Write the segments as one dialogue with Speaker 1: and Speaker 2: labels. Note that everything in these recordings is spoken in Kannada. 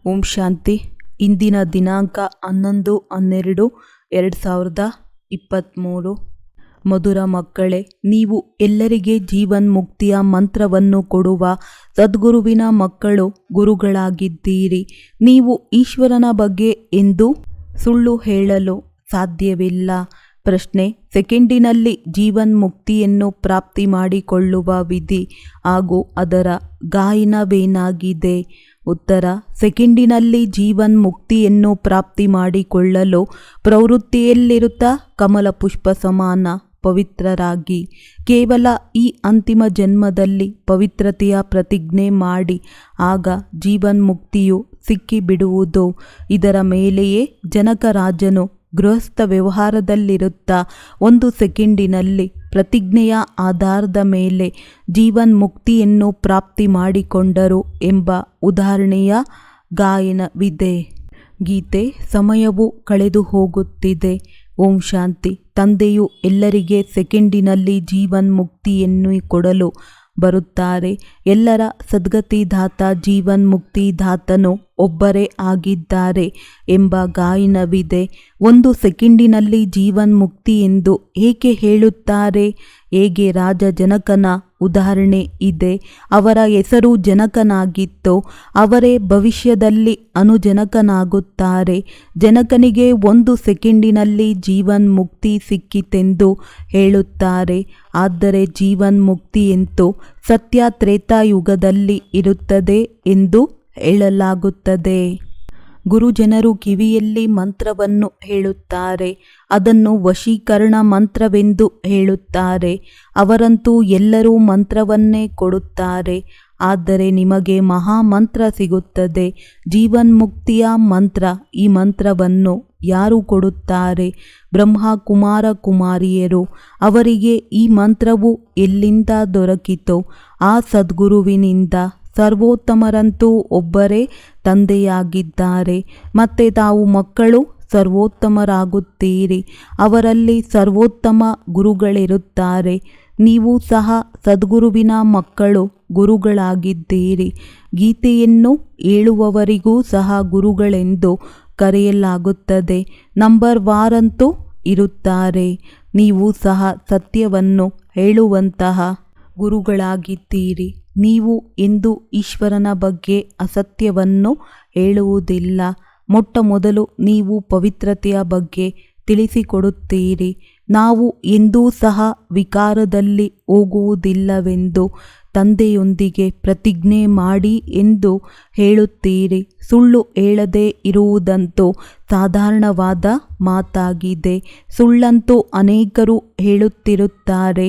Speaker 1: ಓಂ ಶಾಂತಿ. ಇಂದಿನ ದಿನಾಂಕ 11/12/2023. ಮಧುರ ಮಕ್ಕಳೇ, ನೀವು ಎಲ್ಲರಿಗೆ ಜೀವನ್ ಮುಕ್ತಿಯ ಮಂತ್ರವನ್ನು ಕೊಡುವ ಸದ್ಗುರುವಿನ ಮಕ್ಕಳು, ಗುರುಗಳಾಗಿದ್ದೀರಿ. ನೀವು ಈಶ್ವರನ ಬಗ್ಗೆ ಎಂದು ಸುಳ್ಳು ಹೇಳಲು ಸಾಧ್ಯವಿಲ್ಲ. ಪ್ರಶ್ನೆ: ಸೆಕೆಂಡಿನಲ್ಲಿ ಜೀವನ್ ಮುಕ್ತಿಯನ್ನು ಪ್ರಾಪ್ತಿ ಮಾಡಿಕೊಳ್ಳುವ ವಿಧಿ ಹಾಗೂ ಅದರ ಗಾಯನವೇನಾಗಿದೆ? ಉತ್ತರ: ಸೆಕೆಂಡಿನಲ್ಲಿ ಜೀವನ್ ಮುಕ್ತಿಯನ್ನು ಪ್ರಾಪ್ತಿ ಮಾಡಿಕೊಳ್ಳಲು ಪ್ರವೃತ್ತಿಯಲ್ಲಿರುತ್ತಾ ಕಮಲ ಪುಷ್ಪ ಸಮಾನ ಪವಿತ್ರರಾಗಿ ಕೇವಲ ಈ ಅಂತಿಮ ಜನ್ಮದಲ್ಲಿ ಪವಿತ್ರತೆಯ ಪ್ರತಿಜ್ಞೆ ಮಾಡಿ, ಆಗ ಜೀವನ್ ಮುಕ್ತಿಯು ಸಿಕ್ಕಿಬಿಡುವುದು. ಇದರ ಮೇಲೆಯೇ ಜನಕ ರಾಜನು ಗೃಹಸ್ಥ ವ್ಯವಹಾರದಲ್ಲಿರುತ್ತಾ 1 ಸೆಕೆಂಡಿನಲ್ಲಿ ಪ್ರತಿಜ್ಞೆಯ ಆಧಾರದ ಮೇಲೆ ಜೀವನ್ ಮುಕ್ತಿಯನ್ನು ಪ್ರಾಪ್ತಿ ಮಾಡಿಕೊಂಡರು ಎಂಬ ಉದಾಹರಣೆಯ ಗಾಯನವಿದೆ. ಗೀತೆ: ಸಮಯವು ಕಳೆದು ಹೋಗುತ್ತಿದೆ. ಓಂ ಶಾಂತಿ. ತಂದೆಯು ಎಲ್ಲರಿಗೆ ಸೆಕೆಂಡಿನಲ್ಲಿ ಜೀವನ್ ಮುಕ್ತಿಯನ್ನು ಕೊಡಲು ಬರುತ್ತಾರೆ. ಎಲ್ಲರ ಸದ್ಗತಿದಾತ ಜೀವನ್ ಮುಕ್ತಿದಾತನು ಒಬ್ಬರೇ ಆಗಿದ್ದಾರೆ ಎಂಬ ಗಾಯನವಿದೆ. 1 ಸೆಕೆಂಡಿನಲ್ಲಿ ಜೀವನ್ ಮುಕ್ತಿ ಎಂದು ಏಕೆ ಹೇಳುತ್ತಾರೆ? ಹೇಗೆ ರಾಜ ಜನಕನ ಉದಾಹರಣೆ ಇದೆ. ಅವರ ಹೆಸರು ಜನಕನಾಗಿತ್ತು. ಅವರೇ ಭವಿಷ್ಯದಲ್ಲಿ ಅನುಜನಕನಾಗುತ್ತಾರೆ. ಜನಕನಿಗೆ 1 ಸೆಕೆಂಡಿನಲ್ಲಿ ಜೀವನ್ ಮುಕ್ತಿ ಸಿಕ್ಕಿತೆಂದು ಹೇಳುತ್ತಾರೆ. ಆದರೆ ಜೀವನ್ ಮುಕ್ತಿಯಂತೂ ಸತ್ಯ ತ್ರೇತಾಯುಗದಲ್ಲಿ ಇರುತ್ತದೆ ಎಂದು ಹೇಳಲಾಗುತ್ತದೆ. ಗುರುಜನರು ಕಿವಿಯಲ್ಲಿ ಮಂತ್ರವನ್ನು ಹೇಳುತ್ತಾರೆ. ಅದನ್ನು ವಶೀಕರಣ ಮಂತ್ರವೆಂದು ಹೇಳುತ್ತಾರೆ. ಅವರಂತೂ ಎಲ್ಲರೂ ಮಂತ್ರವನ್ನೇ ಕೊಡುತ್ತಾರೆ. ಆದರೆ ನಿಮಗೆ ಮಹಾಮಂತ್ರ ಸಿಗುತ್ತದೆ, ಜೀವನ್ ಮುಕ್ತಿಯ ಮಂತ್ರ. ಈ ಮಂತ್ರವನ್ನು ಯಾರು ಕೊಡುತ್ತಾರೆ? ಬ್ರಹ್ಮ ಕುಮಾರ ಕುಮಾರಿಯರು. ಅವರಿಗೆ ಈ ಮಂತ್ರವು ಎಲ್ಲಿಂದ ದೊರಕಿತು? ಆ ಸದ್ಗುರುವಿನಿಂದ. ಸರ್ವೋತ್ತಮರಂತೂ ಒಬ್ಬರೇ ತಂದೆಯಾಗಿದ್ದಾರೆ. ಮತ್ತೆ ತಾವು ಮಕ್ಕಳು ಸರ್ವೋತ್ತಮರಾಗುತ್ತೀರಿ. ಅವರಲ್ಲಿ ಸರ್ವೋತ್ತಮ ಗುರುಗಳಿರುತ್ತಾರೆ. ನೀವು ಸಹ ಸದ್ಗುರುವಿನ ಮಕ್ಕಳು, ಗುರುಗಳಾಗಿದ್ದೀರಿ. ಗೀತೆಯನ್ನು ಹೇಳುವವರಿಗೂ ಸಹ ಗುರುಗಳೆಂದು ಕರೆಯಲಾಗುತ್ತದೆ. ನಂಬರ್ ವಾರಂತೂ ಇರುತ್ತಾರೆ. ನೀವು ಸಹ ಸತ್ಯವನ್ನು ಹೇಳುವಂತಹ ಗುರುಗಳಾಗಿದ್ದೀರಿ. ನೀವು ಎಂದು ಈಶ್ವರನ ಬಗ್ಗೆ ಅಸತ್ಯವನ್ನು ಹೇಳುವುದಿಲ್ಲ. ಮೊಟ್ಟ ಮೊದಲು ನೀವು ಪವಿತ್ರತೆಯ ಬಗ್ಗೆ ತಿಳಿಸಿಕೊಡುತ್ತೀರಿ. ನಾವು ಎಂದೂ ಸಹ ವಿಕಾರದಲ್ಲಿ ಹೋಗುವುದಿಲ್ಲವೆಂದು ತಂದೆಯೊಂದಿಗೆ ಪ್ರತಿಜ್ಞೆ ಮಾಡಿ ಎಂದು ಹೇಳುತ್ತೀರಿ. ಸುಳ್ಳು ಹೇಳದೇ ಇರುವುದಂತೂ ಸಾಧಾರಣವಾದ ಮಾತಾಗಿದೆ. ಸುಳ್ಳಂತೂ ಅನೇಕರು ಹೇಳುತ್ತಿರುತ್ತಾರೆ.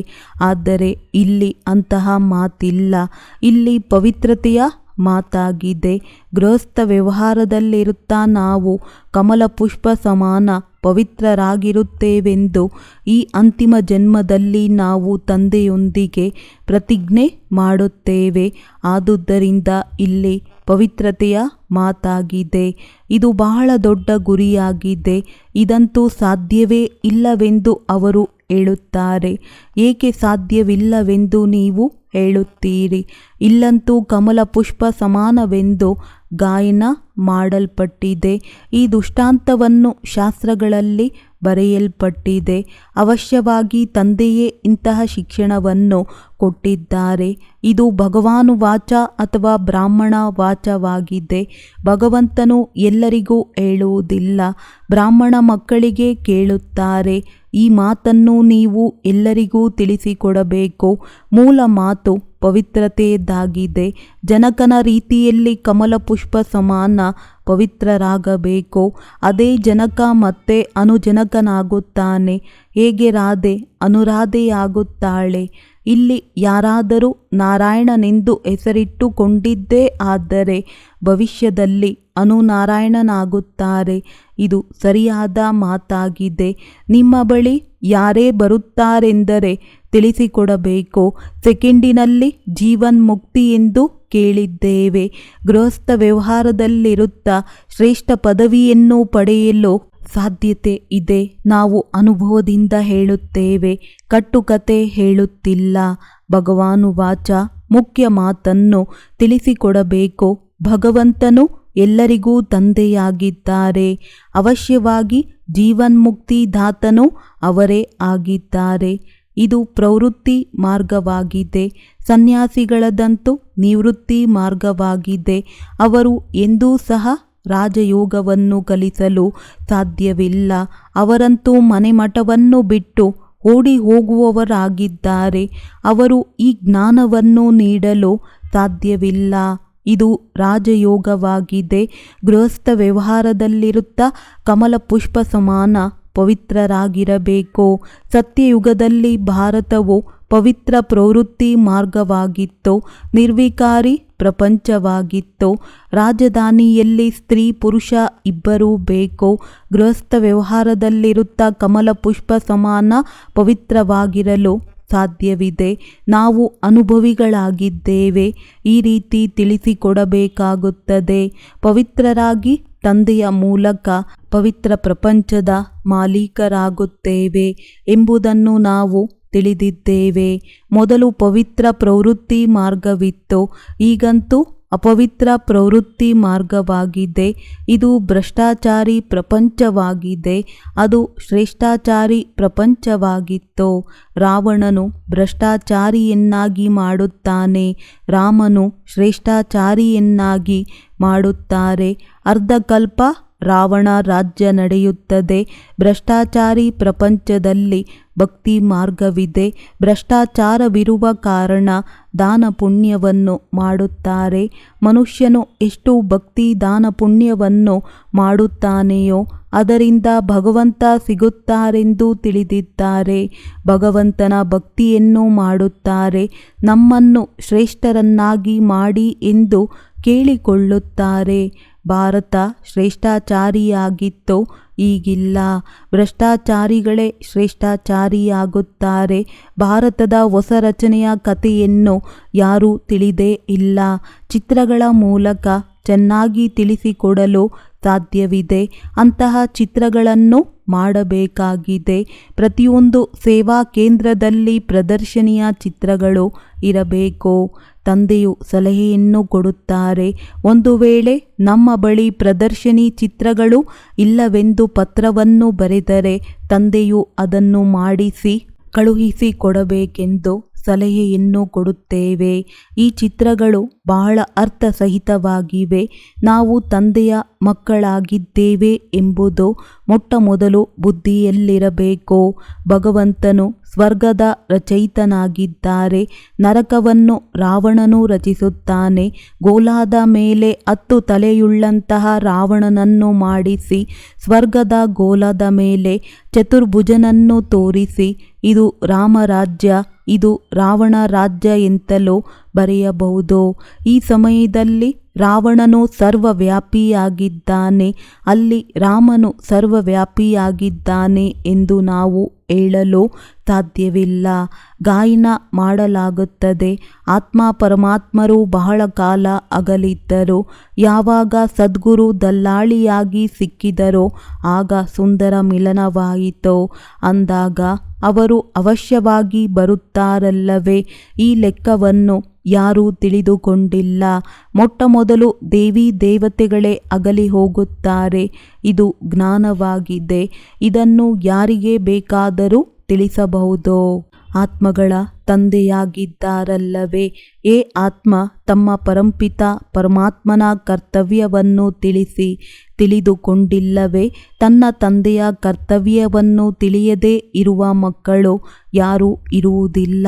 Speaker 1: ಆದರೆ ಇಲ್ಲಿ ಅಂತಹ ಮಾತಿಲ್ಲ. ಇಲ್ಲಿ ಪವಿತ್ರತೆಯ ಮಾತಾಗಿದೆ. ಗೃಹಸ್ಥ ವ್ಯವಹಾರದಲ್ಲಿರುತ್ತಾ ನಾವು ಕಮಲ ಪುಷ್ಪ ಸಮಾನ ಪವಿತ್ರರಾಗಿರುತ್ತೇವೆಂದು ಈ ಅಂತಿಮ ಜನ್ಮದಲ್ಲಿ ನಾವು ತಂದೆಯೊಂದಿಗೆ ಪ್ರತಿಜ್ಞೆ ಮಾಡುತ್ತೇವೆ. ಆದುದರಿಂದ ಇಲ್ಲಿ ಪವಿತ್ರತೆಯ ಮಾತಾಗಿದೆ. ಇದು ಬಹಳ ದೊಡ್ಡ ಗುರಿಯಾಗಿದೆ. ಇದಂತೂ ಸಾಧ್ಯವೇ ಇಲ್ಲವೆಂದು ಅವರು ಹೇಳುತ್ತಾರೆ. ಏಕೆ ಸಾಧ್ಯವಿಲ್ಲವೆಂದು ನೀವು ಹೇಳುತ್ತೀರಿ? ಇಲ್ಲಂತೂ ಕಮಲ ಪುಷ್ಪ ಸಮಾನವೆಂದು ಗಾಯನ ಮಾಡಲ್ಪಟ್ಟಿದೆ. ಈ ದೃಷ್ಟಾಂತವನ್ನು ಶಾಸ್ತ್ರಗಳಲ್ಲಿ ಬರೆಯಲ್ಪಟ್ಟಿದೆ. ಅವಶ್ಯವಾಗಿ ತಂದೆಯೇ ಇಂತಹ ಶಿಕ್ಷಣವನ್ನು ಕೊಟ್ಟಿದ್ದಾರೆ. ಇದು ಭಗವಾನು ವಾಚ ಅಥವಾ ಬ್ರಾಹ್ಮಣ ವಾಚವಾಗಿದೆ. ಭಗವಂತನು ಎಲ್ಲರಿಗೂ ಹೇಳುವುದಿಲ್ಲ, ಬ್ರಾಹ್ಮಣ ಮಕ್ಕಳಿಗೆ ಕೇಳುತ್ತಾರೆ. ಈ ಮಾತನ್ನು ನೀವು ಎಲ್ಲರಿಗೂ ತಿಳಿಸಿಕೊಡಬೇಕು. ಮೂಲ ಮಾತು ಪವಿತ್ರತೆಯದ್ದಾಗಿದೆ. ಜನಕನ ರೀತಿಯಲ್ಲಿ ಕಮಲ ಪುಷ್ಪ ಸಮಾನ ಪವಿತ್ರರಾಗಬೇಕು. ಅದೇ ಜನಕ ಮತ್ತೆ ಅನುಜನಕನಾಗುತ್ತಾನೆ. ಹೇಗೆ ರಾಧೆ ಅನುರಾಧೆಯಾಗುತ್ತಾಳೆ. ಇಲ್ಲಿ ಯಾರಾದರೂ ನಾರಾಯಣನೆಂದು ಹೆಸರಿಟ್ಟುಕೊಂಡಿದ್ದೇ ಆದರೆ ಭವಿಷ್ಯದಲ್ಲಿ ಅನುನಾರಾಯಣನಾಗುತ್ತಾರೆ. ಇದು ಸರಿಯಾದ ಮಾತಾಗಿದೆ. ನಿಮ್ಮ ಬಳಿ ಯಾರೇ ಬರುತ್ತಾರೆಂದರೆ ತಿಳಿಸಿಕೊಡಬೇಕು. ಸೆಕೆಂಡಿನಲ್ಲಿ ಜೀವನ್ ಮುಕ್ತಿ ಎಂದು ಕೇಳಿದ್ದೇವೆ. ಗೃಹಸ್ಥ ವ್ಯವಹಾರದಲ್ಲಿರುತ್ತಾ ಶ್ರೇಷ್ಠ ಪದವಿಯನ್ನು ಪಡೆಯಲು ಸಾಧ್ಯತೆ ಇದೆ. ನಾವು ಅನುಭವದಿಂದ ಹೇಳುತ್ತೇವೆ, ಕಟ್ಟುಕತೆ ಹೇಳುತ್ತಿಲ್ಲ. ಭಗವಾನು ವಾಚ ಮುಖ್ಯ ಮಾತನ್ನು ತಿಳಿಸಿಕೊಡಬೇಕು. ಭಗವಂತನು ಎಲ್ಲರಿಗೂ ತಂದೆಯಾಗಿದ್ದಾರೆ. ಅವಶ್ಯವಾಗಿ ಜೀವನ್ಮುಕ್ತಿದಾತನೂ ಅವರೇ ಆಗಿದ್ದಾರೆ. ಇದು ಪ್ರವೃತ್ತಿ ಮಾರ್ಗವಾಗಿದೆ. ಸನ್ಯಾಸಿಗಳದಂತೂ ನಿವೃತ್ತಿ ಮಾರ್ಗವಾಗಿದೆ. ಅವರು ಎಂದೂ ಸಹ ರಾಜಯೋಗವನ್ನು ಕಲಿಸಲು ಸಾಧ್ಯವಿಲ್ಲ. ಅವರಂತೂ ಮನೆಮಠವನ್ನು ಬಿಟ್ಟು ಓಡಿ ಹೋಗುವವರಾಗಿದ್ದಾರೆ. ಅವರು ಈ ಜ್ಞಾನವನ್ನು ನೀಡಲು ಸಾಧ್ಯವಿಲ್ಲ. ಇದು ರಾಜಯೋಗವಾಗಿದೆ. ಗೃಹಸ್ಥ ವ್ಯವಹಾರದಲ್ಲಿರುತ್ತಾ ಕಮಲ ಪುಷ್ಪ ಸಮಾನ ಪವಿತ್ರರಾಗಿರಬೇಕು. ಸತ್ಯಯುಗದಲ್ಲಿ ಭಾರತವು ಪವಿತ್ರ ಪ್ರವೃತ್ತಿ ಮಾರ್ಗವಾಗಿತ್ತು. ನಿರ್ವಿಕಾರಿ ಪ್ರಪಂಚವಾಗಿತ್ತು. ರಾಜಧಾನಿಯಲ್ಲಿ ಸ್ತ್ರೀ ಪುರುಷ ಇಬ್ಬರೂ ಬೇಕು. ಗೃಹಸ್ಥ ವ್ಯವಹಾರದಲ್ಲಿರುತ್ತಾ ಕಮಲ ಪುಷ್ಪ ಸಮಾನ ಪವಿತ್ರವಾಗಿರಲು ಸಾಧ್ಯವಿದೆ. ನಾವು ಅನುಭವಿಗಳಾಗಿದ್ದೇವೆ. ಈ ರೀತಿ ತಿಳಿಸಿಕೊಡಬೇಕಾಗುತ್ತದೆ. ಪವಿತ್ರರಾಗಿ ತಂದೆಯ ಮೂಲಕ ಪವಿತ್ರ ಪ್ರಪಂಚದ ಮಾಲೀಕರಾಗುತ್ತೇವೆ ಎಂಬುದನ್ನು ನಾವು ತಿಳಿದಿದ್ದೇವೆ. ಮೊದಲು ಪವಿತ್ರ ಪ್ರವೃತ್ತಿ ಮಾರ್ಗವಿತ್ತು. ಈಗಂತೂ ಅಪವಿತ್ರ ಪ್ರವೃತ್ತಿ ಮಾರ್ಗವಾಗಿದೆ. ಇದು ಭ್ರಷ್ಟಾಚಾರಿ ಪ್ರಪಂಚವಾಗಿದೆ. ಅದು ಶ್ರೇಷ್ಠಾಚಾರಿ ಪ್ರಪಂಚವಾಗಿತ್ತು. ರಾವಣನು ಭ್ರಷ್ಟಾಚಾರಿಯನ್ನಾಗಿ ಮಾಡುತ್ತಾನೆ. ರಾಮನು ಶ್ರೇಷ್ಠಾಚಾರಿಯನ್ನಾಗಿ ಮಾಡುತ್ತಾರೆ. ಅರ್ಧಕಲ್ಪ ರಾವಣ ರಾಜ್ಯ ನಡೆಯುತ್ತದೆ. ಭ್ರಷ್ಟಾಚಾರಿ ಪ್ರಪಂಚದಲ್ಲಿ ಭಕ್ತಿ ಮಾರ್ಗವಿದೆ. ಭ್ರಷ್ಟಾಚಾರವಿರುವ ಕಾರಣ ದಾನ ಪುಣ್ಯವನ್ನು ಮಾಡುತ್ತಾರೆ. ಮನುಷ್ಯನು ಎಷ್ಟು ಭಕ್ತಿ ದಾನ ಪುಣ್ಯವನ್ನು ಮಾಡುತ್ತಾನೆಯೋ ಅದರಿಂದ ಭಗವಂತ ಸಿಗುತ್ತಾರೆಂದು ತಿಳಿದಿದ್ದಾರೆ. ಭಗವಂತನ ಭಕ್ತಿಯನ್ನು ಮಾಡುತ್ತಾರೆ. ನಮ್ಮನ್ನು ಶ್ರೇಷ್ಠರನ್ನಾಗಿ ಮಾಡಿ ಎಂದು ಕೇಳಿಕೊಳ್ಳುತ್ತಾರೆ. ಭಾರತ ಶ್ರೇಷ್ಠಾಚಾರಿಯಾಗಿತ್ತು. ಈಗಿಲ್ಲ. ಭ್ರಷ್ಟಾಚಾರಿಗಳೇ ಶ್ರೇಷ್ಠಾಚಾರಿಯಾಗುತ್ತಾರೆ. ಭಾರತದ ಹೊಸ ರಚನೆಯ ಕಥೆಯನ್ನು ಯಾರೂ ತಿಳಿದೇ ಇಲ್ಲ. ಚಿತ್ರಗಳ ಮೂಲಕ ಚೆನ್ನಾಗಿ ತಿಳಿಸಿಕೊಡಲು ಸಾಧ್ಯವಿದೆ. ಅಂತಹ ಚಿತ್ರಗಳನ್ನು ಮಾಡಬೇಕಾಗಿದೆ. ಪ್ರತಿಯೊಂದು ಸೇವಾ ಕೇಂದ್ರದಲ್ಲಿ ಪ್ರದರ್ಶನಿಯ ಚಿತ್ರಗಳು ಇರಬೇಕು. ತಂದೆಯು ಸಲಹೆಯನ್ನು ಕೊಡುತ್ತಾರೆ. ಒಂದು ವೇಳೆ ನಮ್ಮ ಬಳಿ ಪ್ರದರ್ಶನಿ ಚಿತ್ರಗಳು ಇಲ್ಲವೆಂದು ಪತ್ರವನ್ನು ಬರೆದರೆ ತಂದೆಯು ಅದನ್ನು ಮಾಡಿಸಿ ಕಳುಹಿಸಿಕೊಡಬೇಕೆಂದು ಸಲಹೆಯನ್ನು ಕೊಡುತ್ತೇವೆ. ಈ ಚಿತ್ರಗಳು ಬಹಳ ಅರ್ಥಸಹಿತವಾಗಿವೆ. ನಾವು ತಂದೆಯ ಮಕ್ಕಳಾಗಿದ್ದೇವೆ ಎಂಬುದು ಮೊಟ್ಟಮೊದಲು ಬುದ್ಧಿಯಲ್ಲಿರಬೇಕು. ಭಗವಂತನು ಸ್ವರ್ಗದ ರಚಯಿತನಾಗಿದ್ದಾರೆ. ನರಕವನ್ನು ರಾವಣನು ರಚಿಸುತ್ತಾನೆ. ಗೋಲಾದ ಮೇಲೆ 10 ತಲೆಯುಳ್ಳಂತಹ ರಾವಣನನ್ನು ಮಾಡಿಸಿ ಸ್ವರ್ಗದ ಗೋಲದ ಮೇಲೆ ಚತುರ್ಭುಜನನ್ನು ತೋರಿಸಿ ಇದು ರಾಮರಾಜ್ಯ, ಇದು ರಾವಣ ರಾಜ್ಯ ಎಂತಲೂ ಬರೆಯಬಹುದು. ಈ ಸಮಯದಲ್ಲಿ ರಾವಣನು ಸರ್ವವ್ಯಾಪಿಯಾಗಿದ್ದಾನೆ. ಅಲ್ಲಿ ರಾಮನು ಸರ್ವವ್ಯಾಪಿಯಾಗಿದ್ದಾನೆ ಎಂದು ನಾವು ಹೇಳಲು ಸಾಧ್ಯವಿಲ್ಲ. ಗಾಯನ ಮಾಡಲಾಗುತ್ತದೆ. ಆತ್ಮ ಪರಮಾತ್ಮರು ಬಹಳ ಕಾಲ ಅಗಲಿದ್ದರು. ಯಾವಾಗ ಸದ್ಗುರು ದಲ್ಲಾಳಿಯಾಗಿ ಸಿಕ್ಕಿದರೋ ಆಗ ಸುಂದರ ಮಿಲನವಾಯಿತು. ಅಂದಾಗ ಅವರು ಅವಶ್ಯವಾಗಿ ಬರುತ್ತಾರಲ್ಲವೇ? ಈ ಲೆಕ್ಕವನ್ನು ಯಾರೂ ತಿಳಿದುಕೊಂಡಿಲ್ಲ. ಮೊಟ್ಟಮೊದಲು ದೇವಿ ದೇವತೆಗಳೇ ಅಗಲಿ ಹೋಗುತ್ತಾರೆ. ಇದು ಜ್ಞಾನವಾಗಿದೆ. ಇದನ್ನು ಯಾರಿಗೆ ಬೇಕಾದರೂ ತಿಳಿಸಬಹುದು. ಆತ್ಮಗಳ ತಂದೆಯಾಗಿದ್ದಾರಲ್ಲವೇ? ಏ ಆತ್ಮ, ತಮ್ಮ ಪರಂಪಿತ ಪರಮಾತ್ಮನ ಕರ್ತವ್ಯವನ್ನು ತಿಳಿದುಕೊಂಡಿಲ್ಲವೇ? ತನ್ನ ತಂದೆಯ ಕರ್ತವ್ಯವನ್ನು ತಿಳಿಯದೇ ಇರುವ ಮಕ್ಕಳು ಯಾರೂ ಇರುವುದಿಲ್ಲ.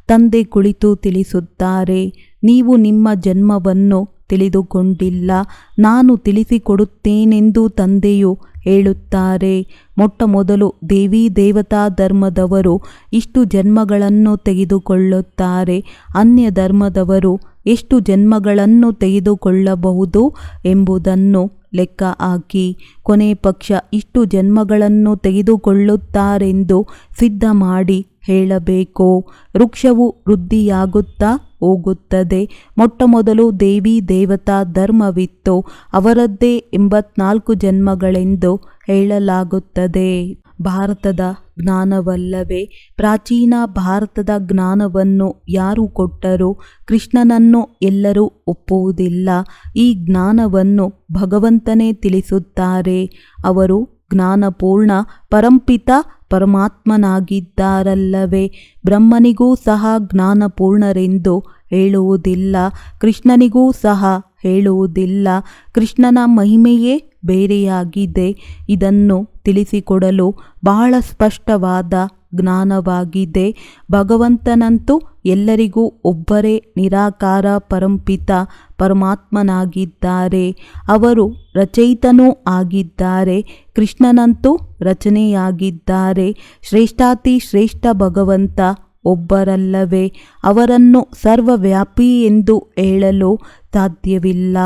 Speaker 1: ತಂದೆ ಕುಳಿತು ತಿಳಿಸುತ್ತಾರೆ, ನೀವು ನಿಮ್ಮ ಜನ್ಮವನ್ನು ತಿಳಿದುಕೊಂಡಿಲ್ಲ. ನಾನು ತಿಳಿಸಿಕೊಡುತ್ತೇನೆಂದು ತಂದೆಯು ಹೇಳುತ್ತಾರೆ. ಮೊಟ್ಟಮೊದಲು ದೇವಿ ದೇವತಾ ಧರ್ಮದವರು ಇಷ್ಟು ಜನ್ಮಗಳನ್ನು ತೆಗೆದುಕೊಳ್ಳುತ್ತಾರೆ. ಅನ್ಯ ಧರ್ಮದವರು ಎಷ್ಟು ಜನ್ಮಗಳನ್ನು ತೆಗೆದುಕೊಳ್ಳಬಹುದು ಎಂಬುದನ್ನು ಲೆಕ್ಕ ಹಾಕಿ ಕೊನೆ ಪಕ್ಷ ಇಷ್ಟು ಜನ್ಮಗಳನ್ನು ತೆಗೆದುಕೊಳ್ಳುತ್ತಾರೆಂದು ಸಿದ್ಧ ಮಾಡಿ ಹೇಳಬೇಕು. ವೃಕ್ಷವು ವೃದ್ಧಿಯಾಗುತ್ತಾ ಹೋಗುತ್ತದೆ. ಮೊಟ್ಟಮೊದಲು ದೇವಿ ದೇವತಾ ಧರ್ಮವಿತ್ತು. ಅವರದ್ದೇ 84 ಜನ್ಮಗಳೆಂದು ಹೇಳಲಾಗುತ್ತದೆ. ಭಾರತದ ಜ್ಞಾನವಲ್ಲವೇ? ಪ್ರಾಚೀನ ಭಾರತದ ಜ್ಞಾನವನ್ನು ಯಾರು ಕೊಟ್ಟರೂ ಕೃಷ್ಣನನ್ನು ಎಲ್ಲರೂ ಒಪ್ಪುವುದಿಲ್ಲ. ಈ ಜ್ಞಾನವನ್ನು ಭಗವಂತನೇ ತಿಳಿಸುತ್ತಾರೆ. ಅವರು ಜ್ಞಾನಪೂರ್ಣ ಪರಂಪಿತ ಪರಮಾತ್ಮನಾಗಿದ್ದಾರಲ್ಲವೇ? ಬ್ರಹ್ಮನಿಗೂ ಸಹ ಜ್ಞಾನಪೂರ್ಣರೆಂದು ಹೇಳುವುದಿಲ್ಲ, ಕೃಷ್ಣನಿಗೂ ಸಹ ಹೇಳುವುದಿಲ್ಲ. ಕೃಷ್ಣನ ಮಹಿಮೆಯೇ ಬೇರೆಯಾಗಿದೆ. ಇದನ್ನು ತಿಳಿಸಿಕೊಡಲು ಬಹಳ ಸ್ಪಷ್ಟವಾದ ಜ್ಞಾನವಾಗಿದೆ. ಭಗವಂತನಂತೂ ಎಲ್ಲರಿಗೂ ಒಬ್ಬರೇ ನಿರಾಕಾರ ಪರಂಪಿತ ಪರಮಾತ್ಮನಾಗಿದ್ದಾರೆ. ಅವರು ರಚಯಿತನೂ ಆಗಿದ್ದಾರೆ. ಕೃಷ್ಣನಂತೂ ರಚನೆಯಾಗಿದ್ದಾರೆ. ಶ್ರೇಷ್ಠಾತಿ ಶ್ರೇಷ್ಠ ಭಗವಂತ ಒಬ್ಬರಲ್ಲವೇ? ಅವರನ್ನು ಸರ್ವವ್ಯಾಪಿ ಎಂದು ಹೇಳಲು ಸಾಧ್ಯವಿಲ್ಲ.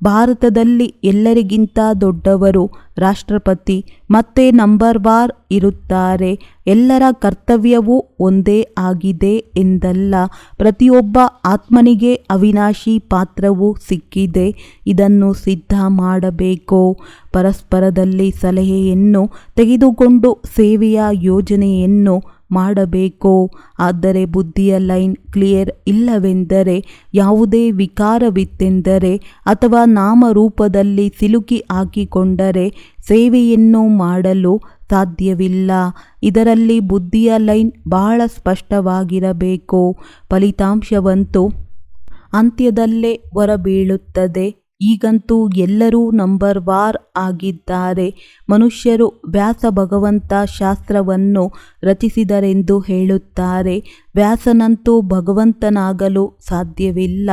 Speaker 1: ಭಾರತದಲ್ಲಿ ಎಲ್ಲರಿಗಿಂತ ದೊಡ್ಡವರು ರಾಷ್ಟ್ರಪತಿ ಮತ್ತೆ ನಂಬರ್ ವಾರ್ ಇರುತ್ತಾರೆ. ಎಲ್ಲರ ಕರ್ತವ್ಯವೂ ಒಂದೇ ಆಗಿದೆ ಎಂದಲ್ಲ. ಪ್ರತಿಯೊಬ್ಬ ಆತ್ಮನಿಗೆ ಅವಿನಾಶಿ ಪಾತ್ರವೂ ಸಿಕ್ಕಿದೆ. ಇದನ್ನು ಸಿದ್ಧ ಮಾಡಬೇಕು. ಪರಸ್ಪರದಲ್ಲಿ ಸಲಹೆಯನ್ನು ತೆಗೆದುಕೊಂಡು ಸೇವೆಯ ಯೋಜನೆಯನ್ನು ಮಾಡಬೇಕು. ಆದರೆ ಬುದ್ಧಿಯ ಲೈನ್ ಕ್ಲಿಯರ್ ಇಲ್ಲವೆಂದರೆ, ಯಾವುದೇ ವಿಕಾರವಿತ್ತೆಂದರೆ ಅಥವಾ ನಾಮರೂಪದಲ್ಲಿ ಸಿಲುಕಿ ಹಾಕಿಕೊಂಡರೆ ಸೇವೆಯನ್ನು ಮಾಡಲು ಸಾಧ್ಯವಿಲ್ಲ. ಇದರಲ್ಲಿ ಬುದ್ಧಿಯ ಲೈನ್ ಬಹಳ ಸ್ಪಷ್ಟವಾಗಿರಬೇಕು. ಫಲಿತಾಂಶವಂತೂ ಅಂತ್ಯದಲ್ಲೇ ಹೊರಬೀಳುತ್ತದೆ. ಈಗಂತೂ ಎಲ್ಲರೂ ನಂಬರ್ ವಾರ್ ಆಗಿದ್ದಾರೆ. ಮನುಷ್ಯರು ವ್ಯಾಸ ಭಗವಂತ ಶಾಸ್ತ್ರವನ್ನು ರಚಿಸಿದರೆಂದು ಹೇಳುತ್ತಾರೆ. ವ್ಯಾಸನಂತೂ ಭಗವಂತನಾಗಲು ಸಾಧ್ಯವಿಲ್ಲ.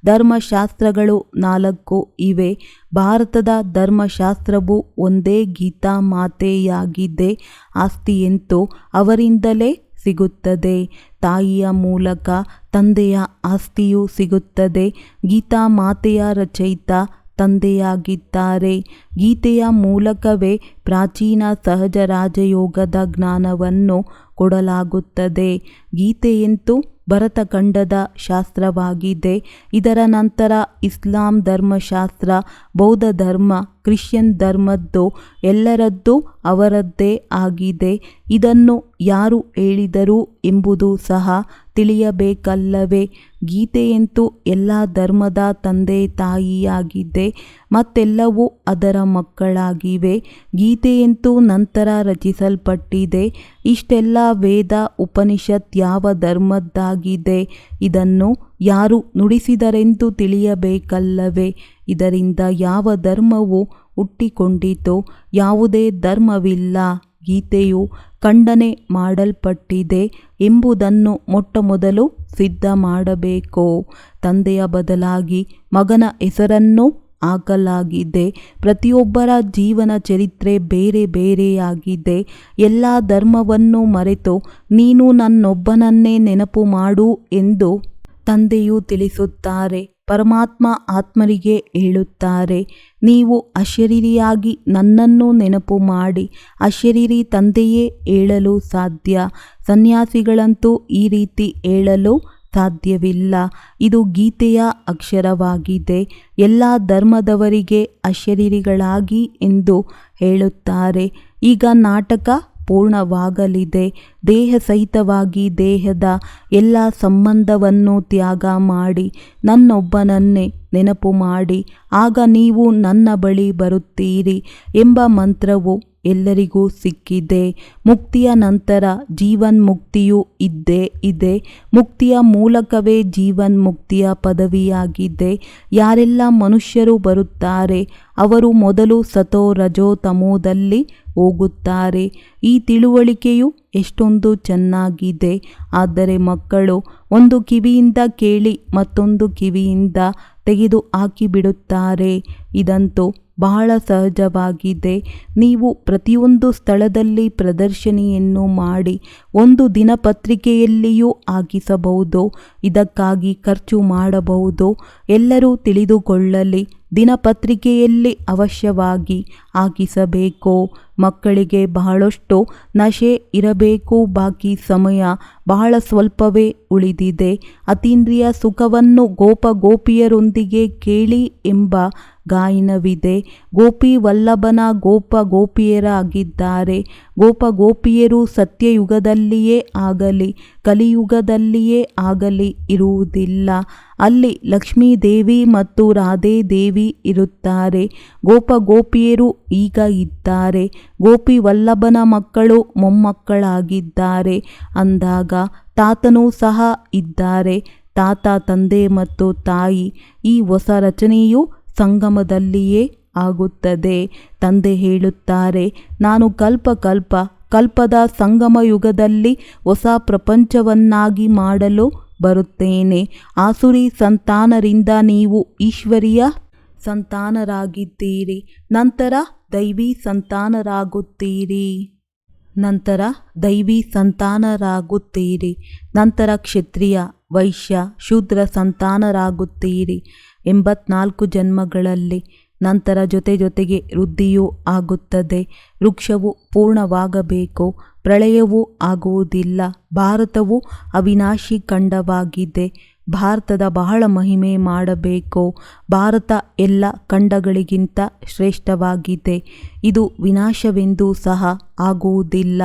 Speaker 1: ಧರ್ಮಶಾಸ್ತ್ರಗಳು 4 ಇವೆ. ಭಾರತದ ಧರ್ಮಶಾಸ್ತ್ರವು ಒಂದೇ ಗೀತಾ ಮಾತೆಯಾಗಿದೆ. ಆಸ್ತಿಯಂತೂ ಅವರಿಂದಲೇ ಸಿಗುತ್ತದೆ. ತಾಯಿಯ ಮೂಲಕ ತಂದೆಯ ಆಸ್ತಿಯೂ ಸಿಗುತ್ತದೆ. ಗೀತಾ ಮಾತೆಯ ರಚಯಿತ ತಂದೆಯಾಗಿದ್ದಾರೆ. ಗೀತೆಯ ಮೂಲಕವೇ ಪ್ರಾಚೀನ ಸಹಜ ರಾಜಯೋಗದ ಜ್ಞಾನವನ್ನು ಕೊಡಲಾಗುತ್ತದೆ. ಗೀತೆಯಂತೂ ಭರತಖಂಡದ ಶಾಸ್ತ್ರವಾಗಿದೆ. ಇದರ ನಂತರ ಇಸ್ಲಾಂ ಧರ್ಮಶಾಸ್ತ್ರ, ಬೌದ್ಧ ಧರ್ಮ, ಕ್ರಿಶ್ಚಿಯನ್ ಧರ್ಮದ್ದು ಎಲ್ಲರದ್ದು ಅವರದ್ದೇ ಆಗಿದೆ. ಇದನ್ನು ಯಾರು ಹೇಳಿದರು ಎಂಬುದು ಸಹ ತಿಳಿಯಬೇಕಲ್ಲವೇ? ಗೀತೆಯಂತೂ ಎಲ್ಲ ಧರ್ಮದ ತಂದೆ ತಾಯಿಯಾಗಿದೆ. ಮತ್ತೆಲ್ಲವೂ ಅದರ ಮಕ್ಕಳಾಗಿವೆ. ಗೀತೆಯಂತೂ ನಂತರ ರಚಿಸಲ್ಪಟ್ಟಿದೆ. ಇಷ್ಟೆಲ್ಲ ವೇದ ಉಪನಿಷತ್ ಯಾವ ಧರ್ಮದ್ದಾಗಿದೆ? ಇದನ್ನು ಯಾರು ನುಡಿಸಿದರೆಂದು ತಿಳಿಯಬೇಕಲ್ಲವೇ? ಇದರಿಂದ ಯಾವ ಧರ್ಮವು ಹುಟ್ಟಿಕೊಂಡಿತೋ? ಯಾವುದೇ ಧರ್ಮವಿಲ್ಲ. ಗೀತೆಯು ಖಂಡನೆ ಮಾಡಲ್ಪಟ್ಟಿದೆ ಎಂಬುದನ್ನು ಮೊಟ್ಟಮೊದಲು ಸಿದ್ಧ ಮಾಡಬೇಕು. ತಂದೆಯ ಬದಲಾಗಿ ಮಗನ ಹೆಸರನ್ನು ಹಾಕಲಾಗಿದೆ. ಪ್ರತಿಯೊಬ್ಬರ ಜೀವನ ಚರಿತ್ರೆ ಬೇರೆ ಬೇರೆಯಾಗಿದೆ. ಎಲ್ಲ ಧರ್ಮವನ್ನು ಮರೆತು ನೀನು ನನ್ನೊಬ್ಬನನ್ನೇ ನೆನಪು ಮಾಡು ಎಂದು ತಂದೆಯು ತಿಳಿಸುತ್ತಾರೆ. ಪರಮಾತ್ಮ ಆತ್ಮರಿಗೆ ಹೇಳುತ್ತಾರೆ, ನೀವು ಅಶರೀರಿಯಾಗಿ ನನ್ನನ್ನು ನೆನಪು ಮಾಡಿ. ಅಶರೀರಿ ತಂದೆಯೇ ಹೇಳಲು ಸಾಧ್ಯ. ಸನ್ಯಾಸಿಗಳಂತೂ ಈ ರೀತಿ ಹೇಳಲು ಸಾಧ್ಯವಿಲ್ಲ. ಇದು ಗೀತೆಯ ಅಕ್ಷರವಾಗಿದೆ. ಎಲ್ಲ ಧರ್ಮದವರಿಗೆ ಅಶರೀರಿಗಳಾಗಿ ಎಂದು ಹೇಳುತ್ತಾರೆ. ಈಗ ನಾಟಕ ಪೂರ್ಣವಾಗಲಿದೆ. ದೇಹ ಸಹಿತವಾಗಿ ದೇಹದ ಎಲ್ಲ ಸಂಬಂಧವನ್ನು ತ್ಯಾಗ ಮಾಡಿ ನನ್ನೊಬ್ಬನನ್ನೇ ನೆನಪು ಮಾಡಿ. ಆಗ ನೀವು ನನ್ನ ಬಳಿ ಬರುತ್ತೀರಿ ಎಂಬ ಮಂತ್ರವು ಎಲ್ಲರಿಗೂ ಸಿಕ್ಕಿದೆ. ಮುಕ್ತಿಯ ನಂತರ ಜೀವನ್ಮುಕ್ತಿಯೂ ಇದ್ದೇ ಇದೆ. ಮುಕ್ತಿಯ ಮೂಲಕವೇ ಜೀವನ್ಮುಕ್ತಿಯ ಪದವಿಯಾಗಿದೆ. ಯಾರೆಲ್ಲ ಮನುಷ್ಯರು ಬರುತ್ತಾರೆ ಅವರು ಮೊದಲು ಸತೋ ರಜೋ ತಮೋದಲ್ಲಿ ಹೋಗುತ್ತಾರೆ. ಈ ತಿಳುವಳಿಕೆಯು ಎಷ್ಟೊಂದು ಚೆನ್ನಾಗಿದೆ. ಆದರೆ ಮಕ್ಕಳು ಒಂದು ಕಿವಿಯಿಂದ ಕೇಳಿ ಮತ್ತೊಂದು ಕಿವಿಯಿಂದ ತೆಗೆದು ಹಾಕಿಬಿಡುತ್ತಾರೆ. ಇದಂತೂ ಬಹಳ ಸಹಜವಾಗಿದೆ. ನೀವು ಪ್ರತಿಯೊಂದು ಸ್ಥಳದಲ್ಲಿ ಪ್ರದರ್ಶನಿಯನ್ನು ಮಾಡಿ ಒಂದು ದಿನಪತ್ರಿಕೆಯಲ್ಲಿಯೂ ಹಾಕಿಸಬಹುದು. ಇದಕ್ಕಾಗಿ ಖರ್ಚು ಮಾಡಬಹುದು. ಎಲ್ಲರೂ ತಿಳಿದುಕೊಳ್ಳಲಿ. ದಿನಪತ್ರಿಕೆಯಲ್ಲಿ ಅವಶ್ಯವಾಗಿ ಹಾಕಿಸಬೇಕು. ಮಕ್ಕಳಿಗೆ ಬಹಳಷ್ಟು ನಶೆ ಇರಬೇಕು, ಬಾಕಿ ಸಮಯ ಬಹಳ ಸ್ವಲ್ಪವೇ ಉಳಿದಿದೆ. ಅತೀಂದ್ರಿಯ ಸುಖವನ್ನು ಗೋಪಿಯರೊಂದಿಗೆ ಕೇಳಿ ಎಂಬ ಗಾಯನವಿದೆ. ಗೋಪಿ ವಲ್ಲಭನ ಗೋಪಿಯರಾಗಿದ್ದಾರೆ. ಗೋಪಿಯರು ಸತ್ಯಯುಗದಲ್ಲಿಯೇ ಆಗಲಿ ಕಲಿಯುಗದಲ್ಲಿಯೇ ಆಗಲಿ ಇರುವುದಿಲ್ಲ. ಅಲ್ಲಿ ಲಕ್ಷ್ಮೀದೇವಿ ಮತ್ತು ರಾಧೇದೇವಿ ಇರುತ್ತಾರೆ. ಗೋಪಿಯರು ಈಗ ಇದ್ದಾರೆ. ಗೋಪಿ ವಲ್ಲಭನ ಮಕ್ಕಳು ಮೊಮ್ಮಕ್ಕಳಾಗಿದ್ದಾರೆ ಅಂದಾಗ ತಾತನೂ ಸಹ ಇದ್ದಾರೆ. ತಾತ, ತಂದೆ ಮತ್ತು ತಾಯಿ. ಈ ಹೊಸ ರಚನೆಯು ಸಂಗಮದಲ್ಲಿಯೇ ಆಗುತ್ತದೆ. ತಂದೆ ಹೇಳುತ್ತಾರೆ, ನಾನು ಕಲ್ಪದ ಸಂಗಮ ಯುಗದಲ್ಲಿ ಹೊಸ ಪ್ರಪಂಚವನ್ನಾಗಿ ಮಾಡಲು ಬರುತ್ತೇನೆ. ಆಸುರಿ ಸಂತಾನರಿಂದ ನೀವು ಈಶ್ವರೀಯ ಸಂತಾನರಾಗಿದ್ದೀರಿ. ನಂತರ ದೈವಿ ಸಂತಾನರಾಗುತ್ತೀರಿ. ನಂತರ ಕ್ಷತ್ರಿಯ, ವೈಶ್ಯ, ಶೂದ್ರ ಸಂತಾನರಾಗುತ್ತೀರಿ 84 ಜನ್ಮಗಳಲ್ಲಿ. ನಂತರ ಜೊತೆಗೆ ವೃದ್ಧಿಯೂ ಆಗುತ್ತದೆ. ವೃಕ್ಷವು ಪೂರ್ಣವಾಗಬೇಕು, ಪ್ರಳಯವೂ ಆಗುವುದಿಲ್ಲ. ಭಾರತವು ಅವಿನಾಶಿ ಖಂಡವಾಗಿದೆ. ಭಾರತದ ಬಹಳ ಮಹಿಮೆ ಮಾಡಬೇಕು. ಭಾರತ ಎಲ್ಲ ಖಂಡಗಳಿಗಿಂತ ಶ್ರೇಷ್ಠವಾಗಿದೆ. ಇದು ವಿನಾಶವೆಂದೂ ಸಹ ಆಗುವುದಿಲ್ಲ.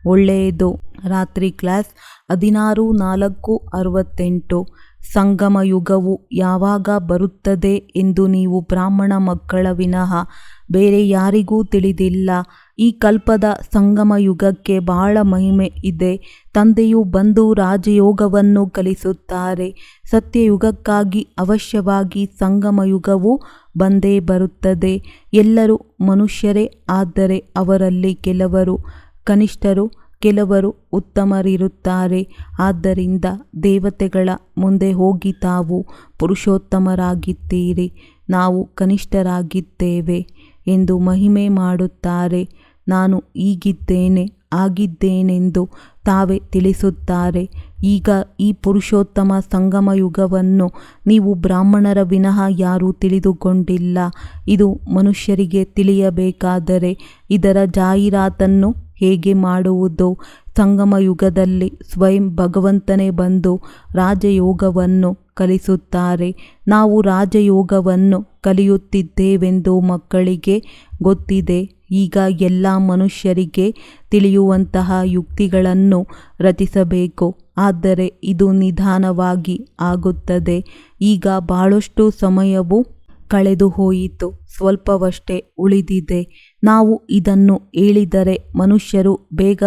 Speaker 1: ಒಳ್ಳೆಯದು. ರಾತ್ರಿ ಕ್ಲಾಸ್ 16:4:68. ಸಂಗಮ ಯುಗವು ಯಾವಾಗ ಬರುತ್ತದೆ ಎಂದು ನೀವು ಬ್ರಾಹ್ಮಣ ಮಕ್ಕಳ ವಿನಃ ಬೇರೆ ಯಾರಿಗೂ ತಿಳಿದಿಲ್ಲ. ಈ ಕಲ್ಪದ ಸಂಗಮ ಯುಗಕ್ಕೆ ಬಹಳ ಮಹಿಮೆ ಇದೆ. ತಂದೆಯು ಬಂದು ರಾಜಯೋಗವನ್ನು ಕಲಿಸುತ್ತಾರೆ. ಸತ್ಯಯುಗಕ್ಕಾಗಿ ಅವಶ್ಯವಾಗಿ ಸಂಗಮ ಯುಗವು ಬಂದೇ ಬರುತ್ತದೆ. ಎಲ್ಲರೂ ಮನುಷ್ಯರೇ, ಆದರೆ ಅವರಲ್ಲಿ ಕೆಲವರು ಕನಿಷ್ಠರು, ಕೆಲವರು ಉತ್ತಮರಿರುತ್ತಾರೆ. ಆದ್ದರಿಂದ ದೇವತೆಗಳ ಮುಂದೆ ಹೋಗಿ ತಾವು ಪುರುಷೋತ್ತಮರಾಗಿದ್ದೀರಿ, ನಾವು ಕನಿಷ್ಠರಾಗಿದ್ದೇವೆ ಎಂದು ಮಹಿಮೆ ಮಾಡುತ್ತಾರೆ. ನಾನು ಹೀಗಿದ್ದೇನೆ ಆಗಿದ್ದೇನೆಂದು ತಾವೇ ತಿಳಿಸುತ್ತಾರೆ. ಈಗ ಈ ಪುರುಷೋತ್ತಮ ಸಂಗಮ ಯುಗವನ್ನು ನೀವು ಬ್ರಾಹ್ಮಣರ ವಿನಃ ಯಾರೂ ತಿಳಿದುಕೊಂಡಿಲ್ಲ. ಇದು ಮನುಷ್ಯರಿಗೆ ತಿಳಿಯಬೇಕಾದರೆ ಇದರ ಜಾಹೀರಾತನ್ನು ಹೇಗೆ ಮಾಡುವುದು? ಸಂಗಮ ಯುಗದಲ್ಲಿ ಸ್ವಯಂ ಭಗವಂತನೇ ಬಂದು ರಾಜಯೋಗವನ್ನು ಕಲಿಸುತ್ತಾರೆ. ನಾವು ರಾಜಯೋಗವನ್ನು ಕಲಿಯುತ್ತಿದ್ದೇವೆಂದು ಮಕ್ಕಳಿಗೆ ಗೊತ್ತಿದೆ. ಈಗ ಎಲ್ಲ ಮನುಷ್ಯರಿಗೆ ತಿಳಿಯುವಂತಹ ಯುಕ್ತಿಗಳನ್ನು ರಚಿಸಬೇಕು. ಆದರೆ ಇದು ನಿಧಾನವಾಗಿ ಆಗುತ್ತದೆ. ಈಗ ಬಹಳಷ್ಟು ಸಮಯವು ಕಳೆದು ಹೋಯಿತು, ಸ್ವಲ್ಪವಷ್ಟೇ ಉಳಿದಿದೆ. ನಾವು ಇದನ್ನು ಹೇಳಿದರೆ ಮನುಷ್ಯರು ಬೇಗ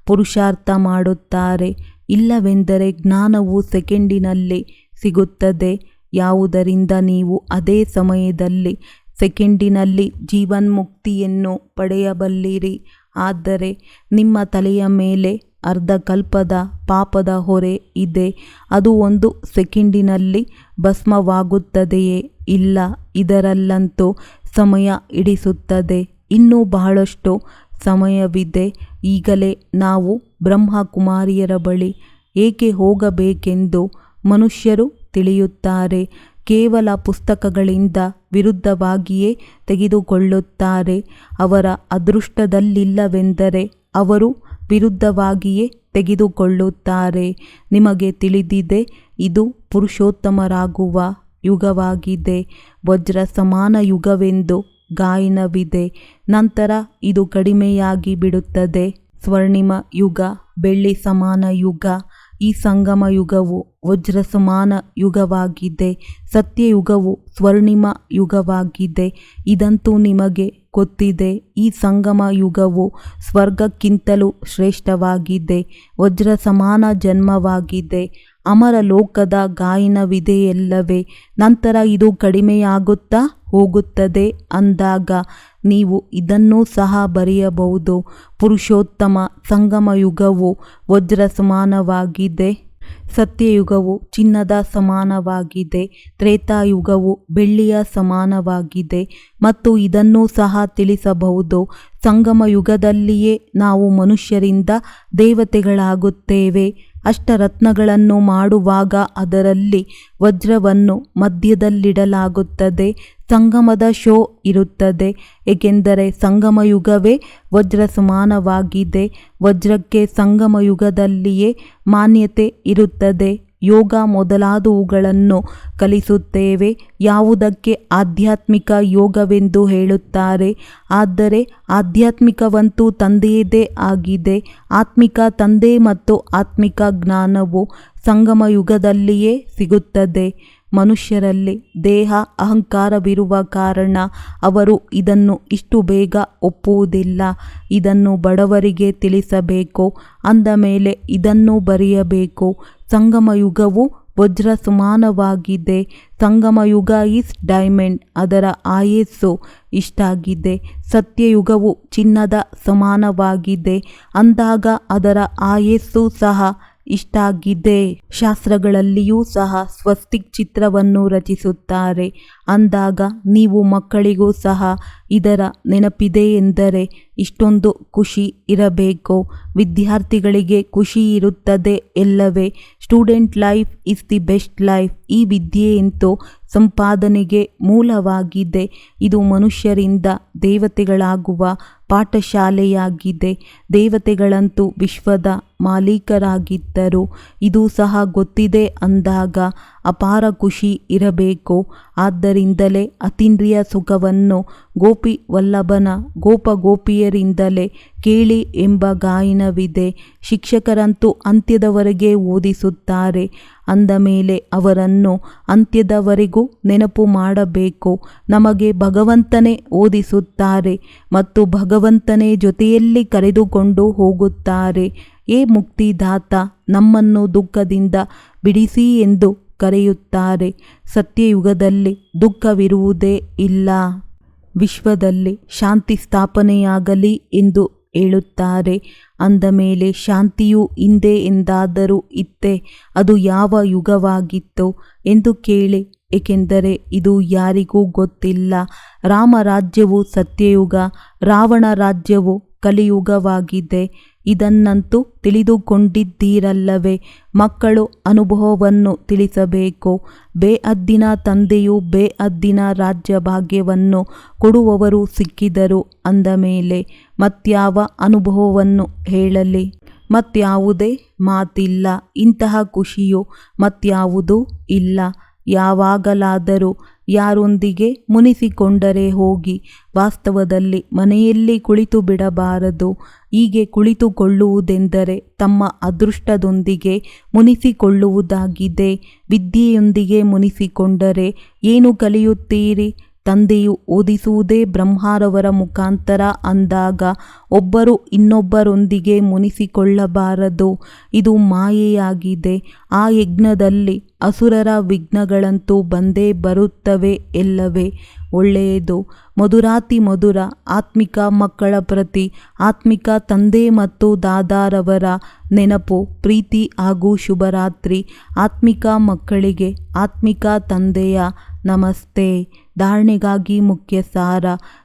Speaker 1: ಪುರುಷಾರ್ಥ ಮಾಡುತ್ತಾರೆ. ಇಲ್ಲವೆಂದರೆ ಜ್ಞಾನವು ಸೆಕೆಂಡಿನಲ್ಲಿ ಸಿಗುತ್ತದೆ. ಯಾವುದರಿಂದ ನೀವು ಅದೇ ಸಮಯದಲ್ಲಿ ಸೆಕೆಂಡಿನಲ್ಲಿ ಜೀವನ್ಮುಕ್ತಿಯನ್ನು ಪಡೆಯಬಲ್ಲಿರಿ. ಆದರೆ ನಿಮ್ಮ ತಲೆಯ ಮೇಲೆ ಅರ್ಧಕಲ್ಪದ ಪಾಪದ ಹೊರೆ ಇದೆ. ಅದು ಒಂದು ಸೆಕೆಂಡಿನಲ್ಲಿ ಭಸ್ಮವಾಗುತ್ತದೆಯೇ? ಇಲ್ಲ, ಇದರಲ್ಲಂತೂ ಸಮಯ ಹಿಡಿಸುತ್ತದೆ. ಇನ್ನೂ ಬಹಳಷ್ಟು ಸಮಯವಿದೆ. ಈಗಲೇ ನಾವು ಬ್ರಹ್ಮಕುಮಾರಿಯರ ಬಳಿ ಏಕೆ ಹೋಗಬೇಕೆಂದು ಮನುಷ್ಯರು ತಿಳಿಯುತ್ತಾರೆ. ಕೇವಲ ಪುಸ್ತಕಗಳಿಂದ ವಿರುದ್ಧವಾಗಿಯೇ ತೆಗೆದುಕೊಳ್ಳುತ್ತಾರೆ. ಅವರ ಅದೃಷ್ಟದಲ್ಲಿಲ್ಲವೆಂದರೆ ಅವರು ವಿರುದ್ಧವಾಗಿಯೇ ತೆಗೆದುಕೊಳ್ಳುತ್ತಾರೆ. ನಿಮಗೆ ತಿಳಿದಿದೆ, ಇದು ಪುರುಷೋತ್ತಮರಾಗುವ ಯುಗವಾಗಿದೆ. ವಜ್ರ ಸಮಾನ ಯುಗವೆಂದು ಗಾಯನವಿದೆ. ನಂತರ ಇದು ಕಡಿಮೆಯಾಗಿ ಬಿಡುತ್ತದೆ. ಸ್ವರ್ಣಿಮ ಯುಗ, ಬೆಳ್ಳಿ ಸಮಾನ ಯುಗ. ಈ ಸಂಗಮ ಯುಗವು ವಜ್ರ ಸಮಾನ ಯುಗವಾಗಿದೆ. ಸತ್ಯಯುಗವು ಸ್ವರ್ಣಿಮ ಯುಗವಾಗಿದೆ. ಇದಂತೂ ನಿಮಗೆ ಗೊತ್ತಿದೆ. ಈ ಸಂಗಮ ಯುಗವು ಸ್ವರ್ಗಕ್ಕಿಂತಲೂ ಶ್ರೇಷ್ಠವಾಗಿದೆ. ವಜ್ರ ಸಮಾನ ಜನ್ಮವಾಗಿದೆ. ಅಮರ ಲೋಕದ ಗಾಯನವಿದೆಯಲ್ಲವೇ? ನಂತರ ಇದು ಕಡಿಮೆಯಾಗುತ್ತಾ ಹೋಗುತ್ತದೆ ಅಂದಾಗ ನೀವು ಇದನ್ನೂ ಸಹ ಬರೆಯಬಹುದು. ಪುರುಷೋತ್ತಮ ಸಂಗಮ ಯುಗವು ವಜ್ರ ಸಮಾನವಾಗಿದೆ. ಸತ್ಯಯುಗವು ಚಿನ್ನದ ಸಮಾನವಾಗಿದೆ. ತ್ರೇತಾಯುಗವು ಬೆಳ್ಳಿಯ ಸಮಾನವಾಗಿದೆ. ಮತ್ತು ಇದನ್ನೂ ಸಹ ತಿಳಿಸಬಹುದು. ಸಂಗಮ ಯುಗದಲ್ಲಿಯೇ ನಾವು ಮನುಷ್ಯರಿಂದ ದೇವತೆಗಳಾಗುತ್ತೇವೆ. ಅಷ್ಟರತ್ನಗಳನ್ನು ಮಾಡುವಾಗ ಅದರಲ್ಲಿ ವಜ್ರವನ್ನು ಮಧ್ಯದಲ್ಲಿಡಲಾಗುತ್ತದೆ. ಸಂಗಮದ ಶೋ ಇರುತ್ತದೆ. ಏಕೆಂದರೆ ಸಂಗಮ ಯುಗವೇ ವಜ್ರ ಸಮಾನವಾಗಿದೆ. ವಜ್ರಕ್ಕೆ ಸಂಗಮ ಯುಗದಲ್ಲಿಯೇ ಮಾನ್ಯತೆ ಇರುತ್ತದೆ. ಯೋಗ ಮೊದಲಾದವುಗಳನ್ನು ಕಲಿಸುತ್ತೇವೆ. ಯಾವುದಕ್ಕೆ ಆಧ್ಯಾತ್ಮಿಕ ಯೋಗವೆಂದು ಹೇಳುತ್ತಾರೆ. ಆದರೆ ಆಧ್ಯಾತ್ಮಿಕವಂತೂ ತಂದೆಯದೇ ಆಗಿದೆ. ಆತ್ಮಿಕ ತಂದೆ ಮತ್ತು ಆತ್ಮಿಕ ಜ್ಞಾನವು ಸಂಗಮ ಯುಗದಲ್ಲಿಯೇ ಸಿಗುತ್ತದೆ. ಮನುಷ್ಯರಲ್ಲಿ ದೇಹ ಅಹಂಕಾರವಿರುವ ಕಾರಣ ಅವರು ಇದನ್ನು ಇಷ್ಟು ಬೇಗ ಒಪ್ಪುವುದಿಲ್ಲ. ಇದನ್ನು ಬಡವರಿಗೆ ತಿಳಿಸಬೇಕು. ಅಂದ ಮೇಲೆ ಇದನ್ನು ಬರೆಯಬೇಕು. ಸಂಗಮ ಯುಗವು ವಜ್ರ ಸಮಾನವಾಗಿದೆ. ಸಂಗಮ ಯುಗ ಈಸ್ ಡೈಮಂಡ್. ಅದರ ಆಯಸ್ಸು ಇಷ್ಟಾಗಿದೆ. ಸತ್ಯಯುಗವು ಚಿನ್ನದ ಸಮಾನವಾಗಿದೆ ಅಂದಾಗ ಅದರ ಆಯಸ್ಸು ಸಹ ಇಷ್ಟಾಗಿದೆ. ಶಾಸ್ತ್ರಗಳಲ್ಲಿಯೂ ಸಹ ಸ್ವಸ್ತಿಕ್ ಚಿತ್ರವನ್ನು ರಚಿಸುತ್ತಾರೆ. ಅಂದಾಗ ನೀವು ಮಕ್ಕಳಿಗೂ ಸಹ ಇದರ ನೆನಪಿದೆ ಎಂದರೆ ಇಷ್ಟೊಂದು ಖುಷಿ ಇರಬೇಕು. ವಿದ್ಯಾರ್ಥಿಗಳಿಗೆ ಖುಷಿ ಇರುತ್ತದೆ ಎಲ್ಲವೇ. Student life is the best life. ಈ ವಿದ್ಯೆಯಂತೂ ಸಂಪಾದನೆಗೆ ಮೂಲವಾಗಿದೆ. ಇದು ಮನುಷ್ಯರಿಂದ ದೇವತೆಗಳಾಗುವ ಪಾಠಶಾಲೆಯಾಗಿದೆ. ದೇವತೆಗಳಂತೂ ವಿಶ್ವದ ಮಾಲೀಕರಾಗಿದ್ದರು. ಇದು ಸಹ ಗೊತ್ತಿದೆ ಅಂದಾಗ ಅಪಾರ ಖುಷಿ ಇರಬೇಕು. ಆದ್ದರಿಂದಲೇ ಅತೀಂದ್ರಿಯ ಸುಖವನ್ನು ಗೋಪಿ ವಲ್ಲಭನ ಗೋಪಗೋಪಿಯರಿಂದಲೇ ಕೇಳಿ ಎಂಬ ಗಾಯನವಿದೆ. ಶಿಕ್ಷಕರಂತೂ ಅಂತ್ಯದವರೆಗೆ ಓದಿಸುತ್ತಾರೆ. ಅಂದ ಮೇಲೆ ಅವರನ್ನು ಅಂತ್ಯದವರೆಗೂ ನೆನಪು ಮಾಡಬೇಕು. ನಮಗೆ ಭಗವಂತನೇ ಓದಿಸುತ್ತಾರೆ ಮತ್ತು ಭಗವಂತನೇ ಜೊತೆಯಲ್ಲಿ ಕರೆದುಕೊಂಡು ಹೋಗುತ್ತಾರೆ. ಏ ಮುಕ್ತಿದಾತ, ನಮ್ಮನ್ನು ದುಃಖದಿಂದ ಬಿಡಿಸಿ ಎಂದು ಕರೆಯುತ್ತಾರೆ. ಸತ್ಯಯುಗದಲ್ಲಿ ದುಃಖವಿರುವುದೇ ಇಲ್ಲ. ವಿಶ್ವದಲ್ಲಿ ಶಾಂತಿ ಸ್ಥಾಪನೆಯಾಗಲಿ ಎಂದು ಹೇಳುತ್ತಾರೆ. ಅಂದ ಮೇಲೆ ಶಾಂತಿಯು ಹಿಂದೆ ಎಂದಾದರೂ ಇತ್ತೇ? ಅದು ಯಾವ ಯುಗವಾಗಿತ್ತು ಎಂದು ಕೇಳಿ. ಏಕೆಂದರೆ ಇದು ಯಾರಿಗೂ ಗೊತ್ತಿಲ್ಲ. ರಾಮರಾಜ್ಯವು ಸತ್ಯಯುಗ, ರಾವಣ ರಾಜ್ಯವು ಕಲಿಯುಗವಾಗಿದೆ. ಇದನ್ನಂತೂ ತಿಳಿದುಕೊಂಡಿದ್ದೀರಲ್ಲವೇ? ಮಕ್ಕಳು ಅನುಭವವನ್ನು ತಿಳಿಸಬೇಕು. ಬೇಅದ್ದಿನ ತಂದೆಯು ಬೇಅದ್ದಿನ ರಾಜ್ಯ ಭಾಗ್ಯವನ್ನು ಕೊಡುವವರು ಸಿಕ್ಕಿದರು ಅಂದ ಮೇಲೆ ಮತ್ಯಾವ ಅನುಭವವನ್ನು ಹೇಳಲಿ? ಮತ್ಯಾವುದೇ ಮಾತಿಲ್ಲ. ಇಂತಹ ಖುಷಿಯು ಮತ್ಯಾವುದೂ ಇಲ್ಲ. ಯಾವಾಗಲಾದರೂ ಯಾರೊಂದಿಗೆ ಮುನಿಸಿಕೊಂಡರೆ ಹೋಗಿ. ವಾಸ್ತವದಲ್ಲಿ ಮನೆಯಲ್ಲಿ ಕುಳಿತು ಬಿಡಬಾರದು. ಹೀಗೆ ಕುಳಿತುಕೊಳ್ಳುವುದೆಂದರೆ ತಮ್ಮ ಅದೃಷ್ಟದೊಂದಿಗೆ ಮುನಿಸಿಕೊಳ್ಳುವುದಾಗಿದೆ. ವಿದ್ಯೆಯೊಂದಿಗೆ ಮುನಿಸಿಕೊಂಡರೆ ಏನು ಕಲಿಯುತ್ತೀರಿ? ತಂದೆಯು ಓದಿಸುವುದೇ ಬ್ರಹ್ಮರವರ ಮುಖಾಂತರ ಅಂದಾಗ ಒಬ್ಬರು ಇನ್ನೊಬ್ಬರೊಂದಿಗೆ ಮುನಿಸಿಕೊಳ್ಳಬಾರದು. ಇದು ಮಾಯೆಯಾಗಿದೆ. ಆ ಯಜ್ಞದಲ್ಲಿ ಅಸುರರ ವಿಘ್ನಗಳಂತೂ ಬಂದೇ ಬರುತ್ತವೆ ಎಲ್ಲವೇ? ಒಳ್ಳೆಯದು. ಮಧುರಾತಿ ಮಧುರ ಆತ್ಮಿಕ ಮಕ್ಕಳ ಪ್ರತಿ ಆತ್ಮಿಕ ತಂದೆ ಮತ್ತು ದಾದಾರವರ ನೆನಪು, ಪ್ರೀತಿ ಹಾಗೂ ಶುಭರಾತ್ರಿ. ಆತ್ಮಿಕ ಮಕ್ಕಳಿಗೆ ಆತ್ಮಿಕ ತಂದೆಯ ನಮಸ್ತೆ. ಧಾರಣೆಗಾಗಿ ಮುಖ್ಯ ಸಾರ.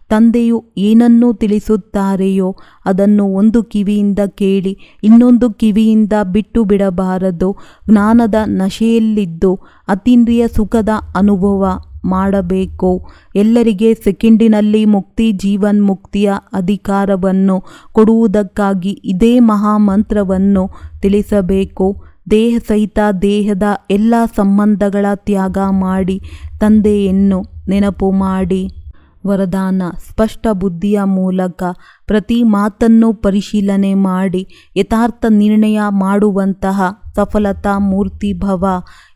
Speaker 1: ತಂದೆಯು ಏನನ್ನು ತಿಳಿಸುತ್ತಾರೆಯೋ ಅದನ್ನು ಒಂದು ಕಿವಿಯಿಂದ ಕೇಳಿ ಇನ್ನೊಂದು ಕಿವಿಯಿಂದ ಬಿಟ್ಟು ಬಿಡಬಾರದು. ಜ್ಞಾನದ ನಶೆಯಲ್ಲಿದ್ದು ಅತೀಂದ್ರಿಯ ಸುಖದ ಅನುಭವ ಮಾಡಬೇಕು. ಎಲ್ಲರಿಗೆ ಸೆಕೆಂಡಿನಲ್ಲಿ ಮುಕ್ತಿ, ಜೀವನ್ಮುಕ್ತಿಯ ಅಧಿಕಾರವನ್ನು ಕೊಡುವುದಕ್ಕಾಗಿ ಇದೇ ಮಹಾಮಂತ್ರವನ್ನು ತಿಳಿಸಬೇಕು. ದೇಹ ಸಹಿತ ದೇಹದ ಎಲ್ಲ ಸಂಬಂಧಗಳ ತ್ಯಾಗ ಮಾಡಿ ತಂದೆಯನ್ನು ನೆನಪು ಮಾಡಿ. ವರದಾನ: ಸ್ಪಷ್ಟ ಬುದ್ಧಿಯ ಮೂಲಕ ಪ್ರತಿ ಮಾತನ್ನು ಪರಿಶೀಲನೆ ಮಾಡಿ ಯಥಾರ್ಥ ನಿರ್ಣಯ ಮಾಡುವಂತಹ ಸಫಲತಾ ಮೂರ್ತಿ ಭವ.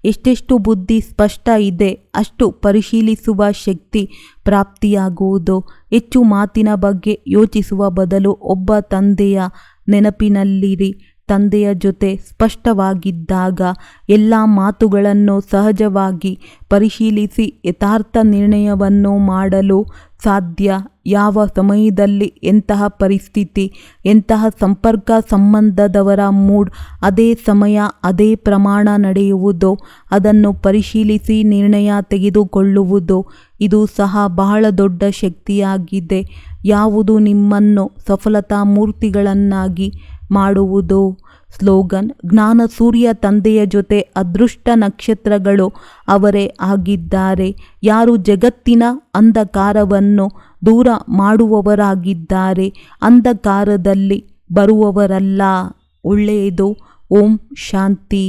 Speaker 1: ಎಷ್ಟೆಷ್ಟು ಬುದ್ಧಿ ಸ್ಪಷ್ಟ ಇದೆ ಅಷ್ಟು ಪರಿಶೀಲಿಸುವ ಶಕ್ತಿ ಪ್ರಾಪ್ತಿಯಾಗುವುದು. ಹೆಚ್ಚು ಮಾತಿನ ಬಗ್ಗೆ ಯೋಚಿಸುವ ಬದಲು ಒಬ್ಬ ತಂದೆಯ ನೆನಪಿನಲ್ಲಿರಿ. ತಂದೆಯ ಜೊತೆ ಸ್ಪಷ್ಟವಾಗಿದ್ದಾಗ ಎಲ್ಲ ಮಾತುಗಳನ್ನು ಸಹಜವಾಗಿ ಪರಿಶೀಲಿಸಿ ಯಥಾರ್ಥ ನಿರ್ಣಯವನ್ನು ಮಾಡಲು ಸಾಧ್ಯ. ಯಾವ ಸಮಯದಲ್ಲಿ ಎಂತಹ ಪರಿಸ್ಥಿತಿ, ಎಂತಹ ಸಂಪರ್ಕ ಸಂಬಂಧದವರ ಮೂಡ್, ಅದೇ ಸಮಯ ಅದೇ ಪ್ರಮಾಣ ನಡೆಯುವುದು, ಅದನ್ನು ಪರಿಶೀಲಿಸಿ ನಿರ್ಣಯ ತೆಗೆದುಕೊಳ್ಳುವುದು. ಇದು ಸಹ ಬಹಳ ದೊಡ್ಡ ಶಕ್ತಿಯಾಗಿದೆ. ಯಾವುದು ನಿಮ್ಮನ್ನು ಸಫಲತಾ ಮೂರ್ತಿಗಳನ್ನಾಗಿ ಮಾಡುವುದು? ಸ್ಲೋಗನ್: ಜ್ಞಾನ ಸೂರ್ಯ ತಂದೆಯ ಜೊತೆ ಅದೃಷ್ಟ ನಕ್ಷತ್ರಗಳು ಅವರೇ ಆಗಿದ್ದಾರೆ. ಯಾರು ಜಗತ್ತಿನ ಅಂಧಕಾರವನ್ನು ದೂರ ಮಾಡುವವರಾಗಿದ್ದಾರೆ, ಅಂಧಕಾರದಲ್ಲಿ ಬರುವವರಲ್ಲ. ಒಳ್ಳೆಯದು. ಓಂ ಶಾಂತಿ.